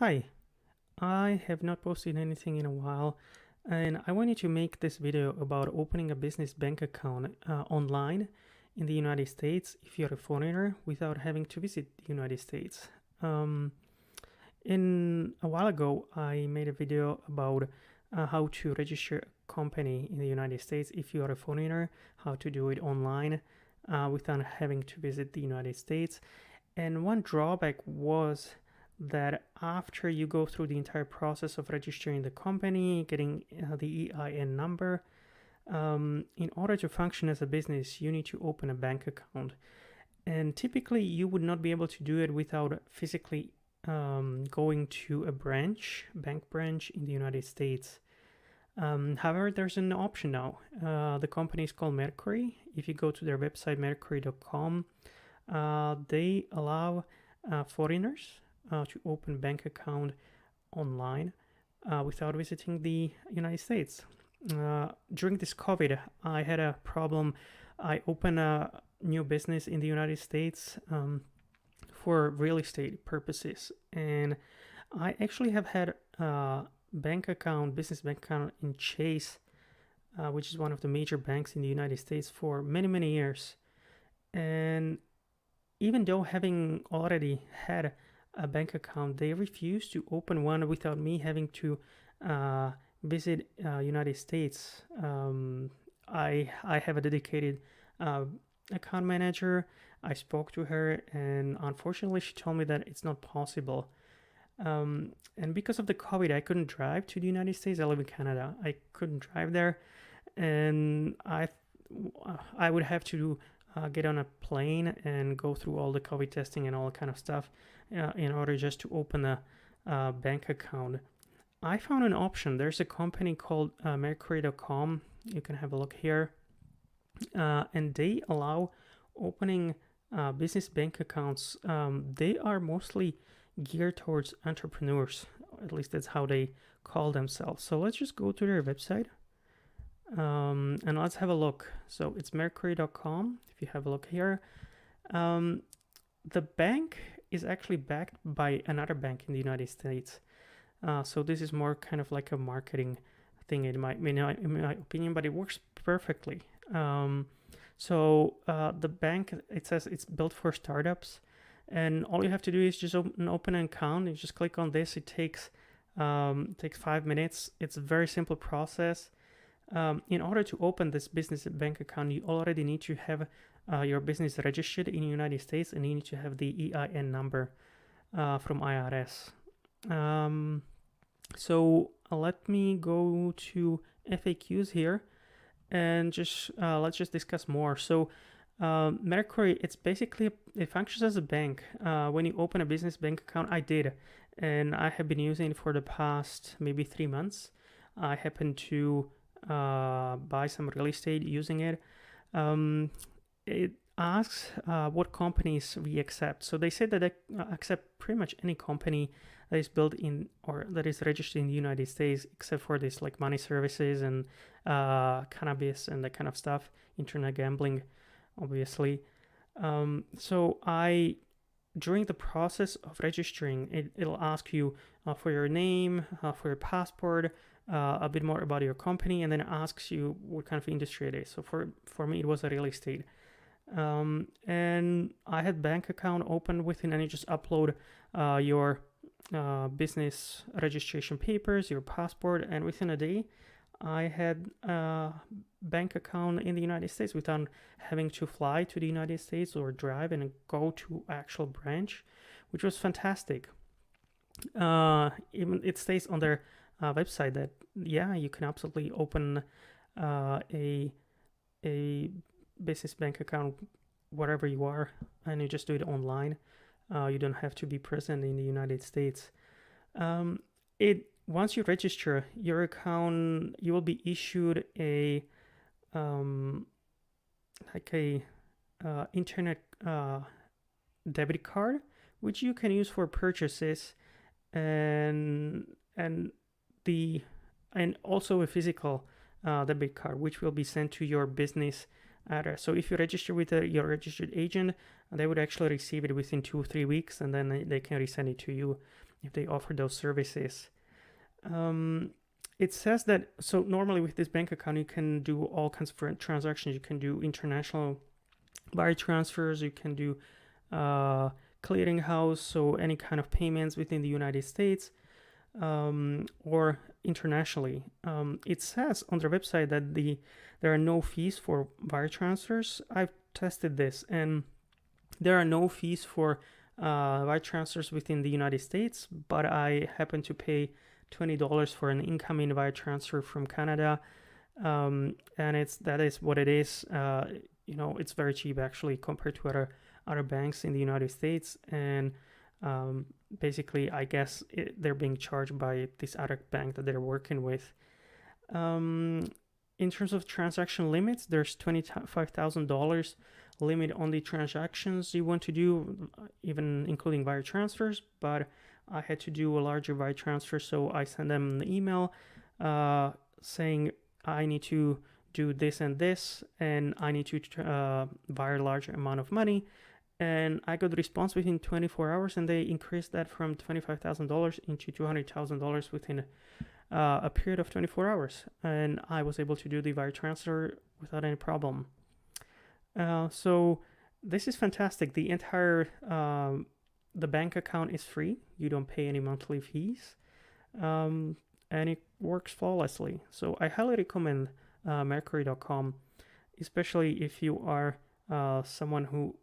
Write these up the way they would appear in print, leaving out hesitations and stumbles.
Hi, I have not posted anything in a while, and I wanted to make this video about opening a business bank account online in the United States if you're a foreigner without having to visit the United States. Um, in a while ago, I made a video about how to register a company in the United States if you are a foreigner, how to do it online without having to visit the United States. And one drawback was that after you go through the entire process of registering the company, getting the EIN number, in order to function as a business, you need to open a bank account. And typically, you would not be able to do it without physically going to a bank branch in the United States. However, there's an option now. The company is called Mercury. If you go to their website, mercury.com, they allow foreigners to open bank account online without visiting the United States. During this COVID, I had a problem. I opened a new business in the United States for real estate purposes, and I actually have had a business bank account in Chase, which is one of the major banks in the United States, for many, many years. And even though having already had a bank account, they refused to open one without me having to visit United States. I have a dedicated account manager. I spoke to her, and unfortunately, she told me that it's not possible. And because of the COVID, I couldn't drive to the United States. I live in Canada. I couldn't drive there, and I would have to get on a plane and go through all the COVID testing and all that kind of stuff in order just to open a bank account. I found an option. There's a company called Mercury.com. You can have a look here. And they allow opening business bank accounts. They are mostly geared towards entrepreneurs. At least that's how they call themselves. So let's just go to their website. And let's have a look. So it's mercury.com. If you have a look here, the bank is actually backed by another bank in the United States. So this is more kind of like a marketing thing in my opinion, but it works perfectly. The bank, it says it's built for startups, and all you have to do is just open an account. You just click on this. It takes 5 minutes. It's a very simple process. In order to open this business bank account, you already need to have your business registered in the United States, and you need to have the EIN number from IRS. So let me go to FAQs here, and let's just discuss more. So Mercury, it functions as a bank. When you open a business bank account, I did, and I have been using it for the past maybe 3 months. I happen to buy some real estate using it. It asks what companies we accept. So they said that they accept pretty much any company that is built in or that is registered in the United States, except for this like money services and cannabis and that kind of stuff, internet gambling, obviously. During the process of registering, it'll ask you for your name, for your passport, a bit more about your company, and then asks you what kind of industry it is. So for me, it was a real estate. And I had bank account open within, and you just upload your business registration papers, your passport, and within a day, I had a bank account in the United States without having to fly to the United States or drive and go to actual branch, which was fantastic. Even it states on their website that you can absolutely open a business bank account wherever you are, and you just do it online. You don't have to be present in the United States. Once you register your account, you will be issued a internet debit card, which you can use for purchases, and also a physical debit card, which will be sent to your business address. So if you register with your registered agent, they would actually receive it within 2 or 3 weeks, and then they can resend it to you if they offer those services. It says that, so normally with this bank account, you can do all kinds of transactions. You can do international wire transfers, you can do clearinghouse, so any kind of payments within the United States or internationally. It says on their website that there are no fees for wire transfers. I've tested this, and there are no fees for wire transfers within the United States, but I happen to pay $20 for an incoming wire transfer from Canada, and that is what it is. It's very cheap actually compared to other banks in the United States, and basically I guess they're being charged by this other bank that they're working with. In terms of transaction limits, there's $25,000 limit on the transactions you want to do, even including wire transfers, but I had to do a larger wire transfer, so I sent them an email saying I need to do this and this, and I need to wire a larger amount of money. And I got the response within 24 hours, and they increased that from $25,000 into $200,000 within a period of 24 hours. And I was able to do the wire transfer without any problem. So this is fantastic. The entire the bank account is free. You don't pay any monthly fees, and it works flawlessly. So I highly recommend Mercury.com, especially if you are someone who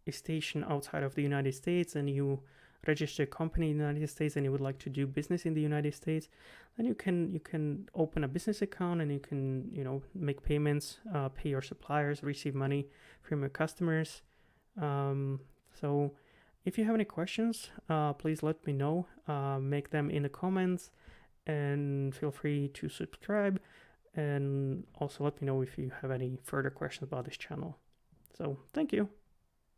is stationed outside of the United States and you register a company in the United States and you would like to do business in the United States. Then you can open a business account and you can make payments, pay your suppliers, receive money from your customers. So if you have any questions, please let me know. Make them in the comments, and feel free to subscribe, and also let me know if you have any further questions about this channel. So thank you.